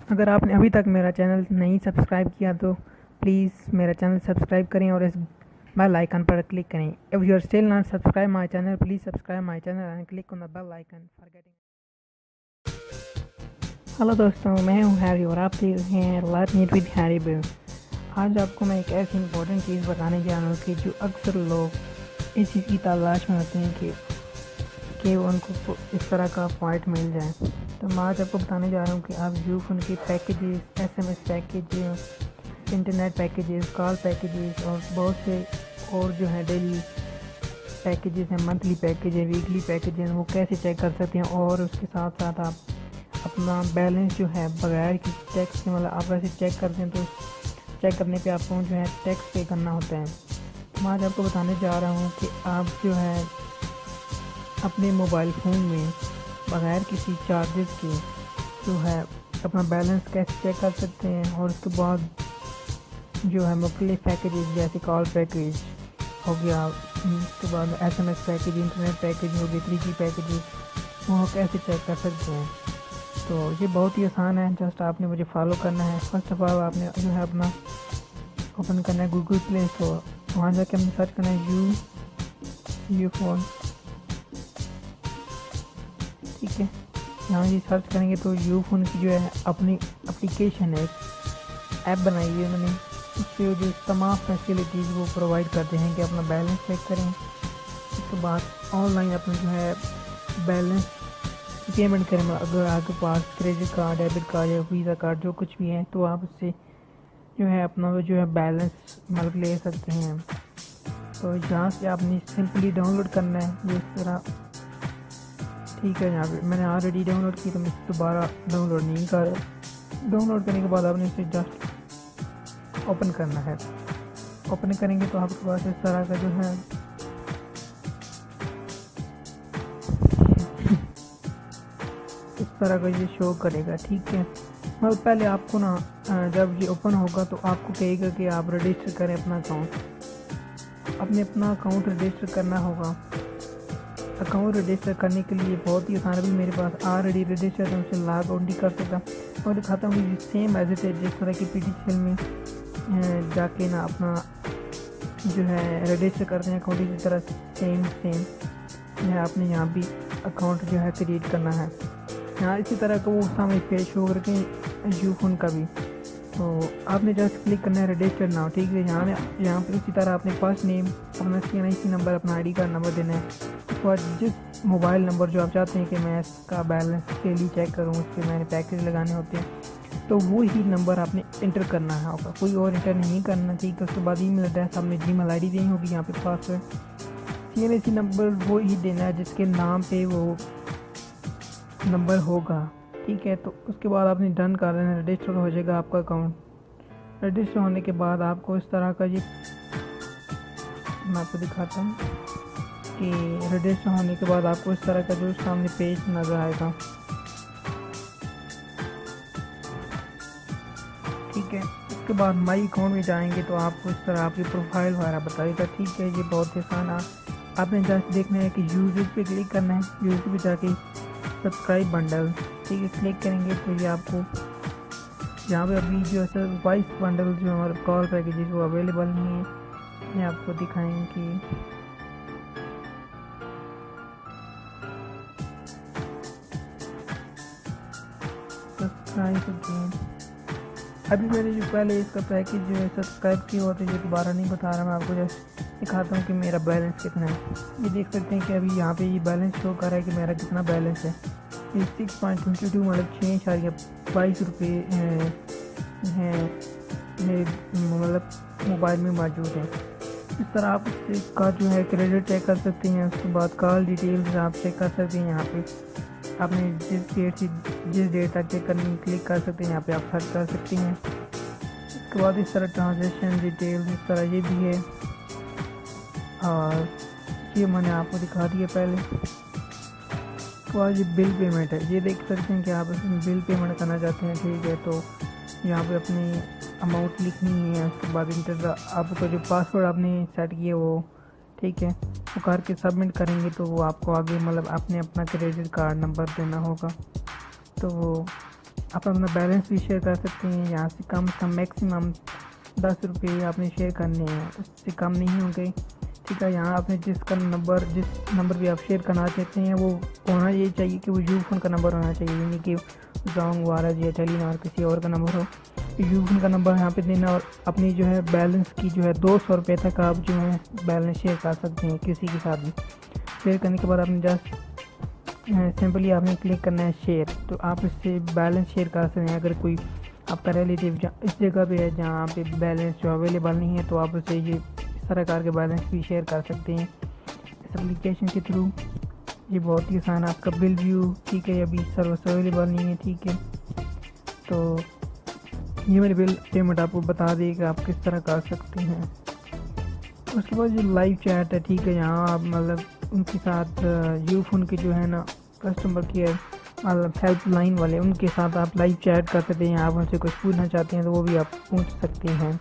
अगर आपने अभी तक मेरा चैनल नहीं सब्सक्राइब किया तो प्लीज़ मेरा चैनल सब्सक्राइब करें और इस बेल आइकन पर क्लिक करें। If you are still not subscribe my channel, please subscribe my channel and click on the bell icon for getting. Hello दोस्तों, मैं हूं हैरी और आप देख रहे हैं learn meet with Harry bill. आज आपको मैं एक ऐसी इंपॉर्टेंट चीज़ बताने जा रहा हूँ कि जो अक्सर लोग इस चीज़ की तलाश में होते हैं कि उनको इस तरह का पॉइंट मिल जाए। तो मैं आज आपको बताने जा रहा हूँ कि आप यूफोन के packages, SMS packages, internet packages, call packages और बहुत से और जो है डेली पैकेजेस हैं, मंथली पैकेज है, वीकली पैकेज है, वो कैसे चेक कर सकते हैं। और उसके साथ साथ आप अपना बैलेंस जो है बगैर किसी टैक्स के, मतलब आप वैसे चेक करते हैं तो चेक करने पे आपको जो है टैक्स पे करना होता है। तो मैं आज आपको बताने जा रहा हूँ कि आप जो है अपने मोबाइल फ़ोन में बगैर किसी चार्जेस के जो है अपना बैलेंस कैसे चेक कर सकते हैं। और उसके बाद जो है मुख्तलिफ पैकेजेस जैसे कॉल पैकेज हो गया, उसके बाद SMS पैकेज, इंटरनेट पैकेज हो गए, 3G पैकेजेस, वो कैसे चेक कर सकते हैं। तो ये बहुत ही आसान है, जस्ट आपने मुझे फॉलो करना है। फर्स्ट ऑफ ऑल आपने जो है अपना ओपन करना है गूगल प्ले स्टोर। वहाँ जाके हमने सर्च करना है यूफोन, ठीक है। यहाँ ये सर्च करेंगे तो यूफोन की जो है अपनी एप्लीकेशन है, ऐप बनाई है उन्होंने। उससे जो तमाम फैसिलिटीज़ वो प्रोवाइड करते हैं कि अपना बैलेंस चेक करें। उसके बाद ऑनलाइन अपना जो है बैलेंस पेमेंट करें। अगर आपके पास क्रेडिट कार्ड, डेबिट कार्ड या वीज़ा कार्ड जो कुछ भी है तो आप उससे जो है अपना जो है बैलेंस मतलब ले सकते हैं। तो यहाँ से आपने सिंपली डाउनलोड करना है जिस तरह, ठीक है। यहाँ पे मैंने ऑलरेडी डाउनलोड की तो मैं दोबारा डाउनलोड नहीं कर रहा। डाउनलोड करने के बाद आपने इसे जस्ट ओपन करना है। ओपन करेंगे तो आपके पास इस तरह का जो है इस तरह का ये शो करेगा, ठीक है। और पहले आपको ना जब ये ओपन होगा तो आपको कहेगा कि आप रजिस्टर करें अपना अकाउंट। आपने अपना अकाउंट रजिस्टर करना होगा। अकाउंट रजिस्टर करने के लिए बहुत ही आसान है। अभी मेरे पास ऑलरेडी रजिस्टर है, उसे लॉग आउट नहीं कर सकता और दिखाता हूँ सेम एज इट इज जिस तरह की PTCL में जाके ना अपना जो है रजिस्टर करते हैं अकाउंट, इसी तरह सेम जो है आपने यहाँ भी अकाउंट जो है क्रिएट करना है। यहाँ इसी तरह का वो सामने पेज हो करके यूफोन का भी, तो आपने जस्ट क्लिक करना है रजिस्टर नाउ, ठीक है। यहाँ पे इसी तरह आपने फर्स्ट नेम, अपना CNIC नंबर, अपना ID कार्ड नंबर देना है। उसके बाद जिस मोबाइल नंबर जो आप चाहते हैं कि मैं इसका बैलेंस डेली चेक करूँ, उसके मैंने पैकेज लगाने होते हैं, तो वो ही नंबर आपने इंटर करना है होगा, कोई और इंटर नहीं करना, ठीक है। उसके बाद ईमेल एड्रेस आपने Gmail ID देनी होगी। यहाँ पे पासवर्ड CNIC नंबर वो ही देना है जिसके नाम पे वो नंबर होगा, ठीक है। तो उसके बाद आपने डन कर देना है, रजिस्टर हो जाएगा आपका अकाउंट। रजिस्टर होने के बाद आपको इस तरह का ये मैं आपको दिखाता हूँ कि रजिस्टर होने के बाद आपको इस तरह का जो सामने पेज नज़र आएगा, ठीक है। उसके बाद माई अकाउंट में जाएंगे तो आपको इस तरह आपकी प्रोफाइल वगैरह बताएगा, ठीक है। ये बहुत ही आसान है। आपने जस्ट देखना है कि यूजेज पे क्लिक करना है। यूजेज पे जाके सब्सक्राइब बंडल, ठीक है, क्लिक करेंगे तो ये आपको यहाँ पे अभी जो है वॉइस बंडल जो हमारे कॉल पैकेजेस वो अवेलेबल नहीं है। ये आपको दिखाएंगे सब्सक्राइब। अभी मैंने जो पहले इसका पैकेज जो है सब्सक्राइब किया हुआ था, ये दोबारा नहीं बता रहा, मैं आपको जस्ट दिखाता हूँ कि मेरा बैलेंस कितना है। ये देख सकते हैं कि अभी यहाँ पे ये बैलेंस शो कर रहा है कि मेरा कितना बैलेंस है। ये 6.22 मतलब 6.22 रुपये हैं मेरे मतलब मोबाइल में मौजूद है। इस तरह आप इसका जो है क्रेडिट चेक कर सकते हैं। उसके बाद कॉल डिटेल्स आप चेक कर सकते हैं। यहाँ पे आपने जिस डेट तक चेक करने क्लिक कर सकते हैं, यहाँ पे आप सर्च कर सकते हैं। उसके बाद इस तरह ट्रांजेक्शन डिटेल्स इस तरह ये भी है, और ये मैंने आपको दिखा दिया पहले। उसके बाद ये बिल पेमेंट है, ये देख सकते हैं कि आप इसमें बिल पेमेंट करना चाहते हैं, ठीक है। तो यहाँ पे अपनी अमाउंट लिखनी है। उसके बाद इंटर आपका जो पासवर्ड आपने सेट किया वो, ठीक है, वो करके सबमिट करेंगे तो वो आपको आगे मतलब आपने अपना क्रेडिट कार्ड नंबर देना होगा। तो आप अपना बैलेंस भी शेयर कर सकते हैं। यहाँ से कम से कम मैक्सिमम 10 रुपये आपने शेयर करने हैं, उससे कम नहीं होंगे। ठीक है, यहाँ आपने जिस नंबर भी आप शेयर करना चाहते हैं वो होना ये चाहिए कि वो यूफोन का नंबर होना चाहिए, यानी कि जोंग वारज या टेलीनॉर किसी और का नंबर हो। यूफोन का नंबर यहाँ पे देना और अपनी जो है बैलेंस की जो है 200 रुपये तक आप जो है बैलेंस शेयर कर सकते हैं किसी के साथ भी। शेयर करने के बाद आपने जस्ट सिंपली आपने क्लिक करना है शेयर, तो आप इससे बैलेंस शेयर कर सकते हैं। अगर कोई आपका रिलेटिव इस जगह पे है जहाँ पे बैलेंस जो अवेलेबल नहीं है, तो आप उससे ये इस तरह करके बैलेंस भी शेयर कर सकते हैं इस एप्लीकेशन के थ्रू। ये बहुत ही आसान है। आपका बिल व्यू, ठीक है, अभी सर्विस अवेलेबल नहीं है, ठीक है, तो ये मेरे बिल पेमेंट आपको बता देगा आप किस तरह कर सकते हैं। उसके बाद जो लाइव चैट है, ठीक है, यहाँ आप मतलब उनके साथ यूफोन के जो है ना कस्टमर केयर हेल्प लाइन वाले, उनके साथ आप लाइव चैट कर सकते हैं। आप उनसे कुछ पूछना चाहते हैं तो वो भी आप पूछ सकते हैं।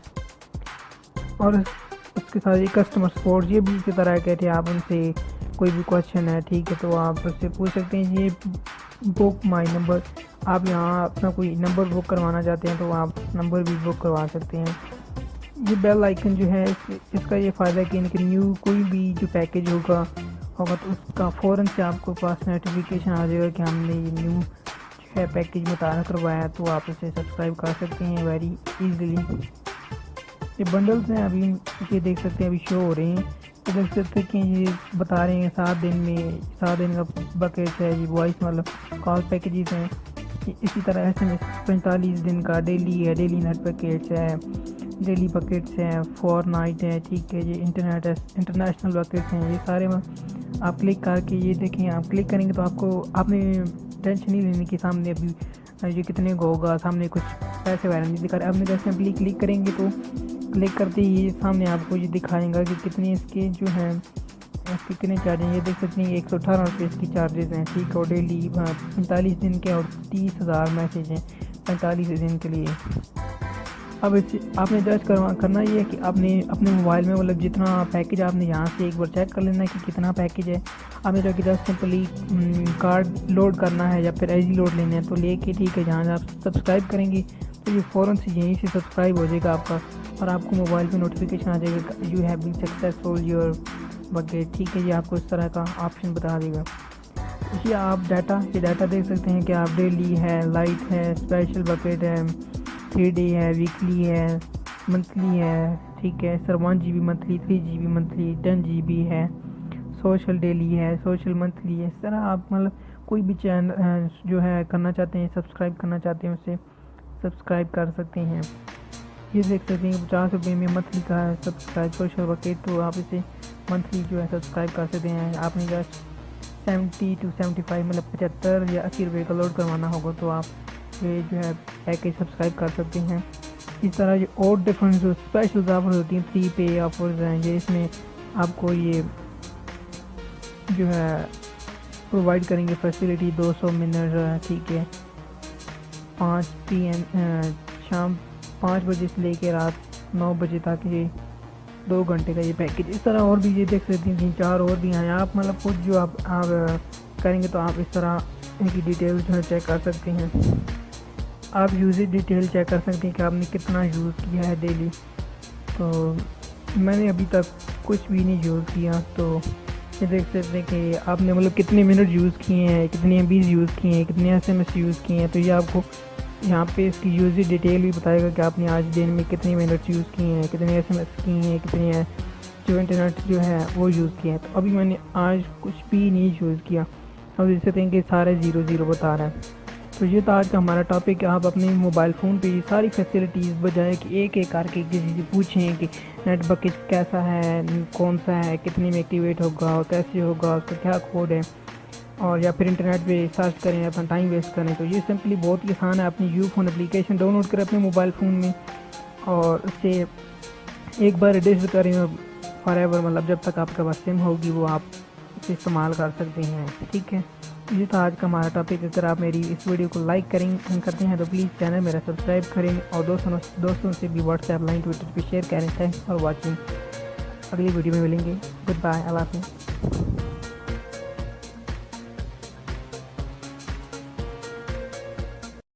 और उसके साथ ये कस्टमर सपोर्ट, ये भी इसी तरह कहते हैं, आप उनसे कोई भी क्वेश्चन है, ठीक है, तो आप उससे पूछ सकते हैं। ये बुक माई नंबर, आप यहाँ अपना कोई नंबर बुक करवाना चाहते हैं तो आप नंबर भी बुक करवा सकते हैं। ये बेल आइकन जो है इसका ये फ़ायदा है कि इनके न्यू कोई भी जो पैकेज होगा तो उसका फ़ौरन से आपको पास नोटिफिकेशन आ जाएगा कि हमने ये न्यू जो है पैकेज मुतारा करवाया है, तो आप इसे सब्सक्राइब कर सकते हैं वेरी इजीली। ये बंडल्स हैं, अभी ये देख सकते हैं, अभी शो हो रहे हैं। तो देख सकते हैं कि ये बता रहे हैं 7 दिन का बकेट है, ये वॉइस मतलब कॉल पैकेजेस हैं। इसी तरह SMS 45 दिन का डेली है, डेली नेट पैकेट्स है, डेली बकेट्स हैं, फॉर नाइट है, ठीक है, ये इंटरनेशनल बकेट्स हैं। ये सारे आप क्लिक करके ये देखें, आप क्लिक करेंगे तो आपने टेंशन नहीं लेने के सामने अभी ये कितने का होगा, सामने कुछ पैसे वगैरह नहीं दिखा रहे। आपने जैसे सिंपली क्लिक करेंगे तो क्लिक करते ही सामने आपको ये दिखाएगा कि कितने इसके जो हैं इसके कितने चार्जेस। ये देख सकते हैं 118 रुपये इसकी चार्जेस हैं, ठीक है, और डेली 45 दिन के और 30,000 मैसेज हैं 45 दिन के लिए। अब इसे आपने जज करना ये है कि आपने अपने मोबाइल में मतलब जितना पैकेज आपने यहाँ से एक बार चेक कर लेना है कि कितना पैकेज है। आपने जाके जस्ट सिंपली कार्ड लोड करना है या फिर एजी लोड लेना है तो लेके, ठीक है, जहाँ आप सब्सक्राइब करेंगे तो ये फ़ौरन से यहीं से सब्सक्राइब हो जाएगा आपका और आपको मोबाइल पे नोटिफिकेशन आ जाएगा you have been successful your bucket, ठीक है, ये आपको इस तरह का ऑप्शन बता देगा। ये आप ये डाटा देख सकते हैं कि आप डेली है, लाइट है, स्पेशल बकेट है, 3 डे है, वीकली है, मंथली है, ठीक है, sir 1 GB monthly, 3 GB monthly, 10 GB है, सोशल डेली है, सोशल मंथली है। इस तरह आप मतलब कोई भी चैनल जो है करना चाहते हैं, सब्सक्राइब करना चाहते हैं, उसे सब्सक्राइब कर सकते हैं। ये देख सकते हैं 50 रुपये में मंथली का है सब्सक्राइब सोशल बकेट, तो आप इसे मंथली जो है सब्सक्राइब कर सकते हैं। आपने जस्ट 70 to 75 मतलब 75 या 80 रुपये का लोड करवाना होगा तो आप ये जो है पैकेज सब्सक्राइब कर सकते हैं। इस तरह ये और डिफरेंट जो स्पेशल ऑफर्स होती हैं, 3 पे ऑफर्स हैं, ये इसमें आपको ये जो है प्रोवाइड करेंगे फैसिलिटी 200 मिनट, ठीक है, 5 PM शाम 5 बजे से लेकर रात 9 बजे तक ये 2 घंटे का ये पैकेज। इस तरह और भी ये देख सकते हैं 3-4 और भी हैं। आप मतलब कुछ जो आप करेंगे तो आप इस तरह इनकी डिटेल जो है चेक कर सकते हैं। आप यूजेज डिटेल चेक कर सकते हैं कि आपने कितना यूज़ किया है डेली। तो मैंने अभी तक कुछ भी नहीं यूज़ किया, तो ये देख सकते हैं कि आपने मतलब कितने मिनट यूज़ किए हैं, कितने MB यूज़ किए हैं, कितने SMS यूज़ किए हैं। तो ये आपको यहाँ पे इसकी यूजेज डिटेल भी बताएगा कि आपने आज दिन में कितने मिनट यूज़ किए हैं, कितने SMS किए हैं, कितने जो इंटरनेट जो है वो यूज़ किए हैं। तो अभी मैंने आज कुछ भी नहीं यूज़ किया, अब देख सकते हैं कि सारे 0 बता रहा है। तो ये था आज का हमारा टॉपिक। आप अपने मोबाइल फ़ोन पे ये सारी फैसिलिटीज़ बजाय कि एक एक करके किसी से पूछें कि नेट बकेट कैसा है, कौन सा है, कितने में एक्टिवेट होगा और कैसे होगा, उसका क्या कोड है, और या फिर इंटरनेट पे सर्च करें, अपना टाइम वेस्ट करें। तो ये सिंपली बहुत ही आसान है। अपनी यूफोन एप्लीकेशन डाउनलोड करें अपने मोबाइल फ़ोन में और उससे एक बार रजिस्टर करें फॉरएवर, मतलब जब तक आपके पास सिम होगी वो आप इसे इस्तेमाल कर सकते हैं, ठीक है। ये था आज का हमारा टॉपिक। अगर आप मेरी इस वीडियो को लाइक करते हैं तो प्लीज़ चैनल मेरा सब्सक्राइब करें और दोस्तों से भी व्हाट्सएप लाइन ट्विटर पर शेयर करें। Thanks for watching. अगली वीडियो में मिलेंगे। गुड बाय, अल्लाह हाफ़िज़।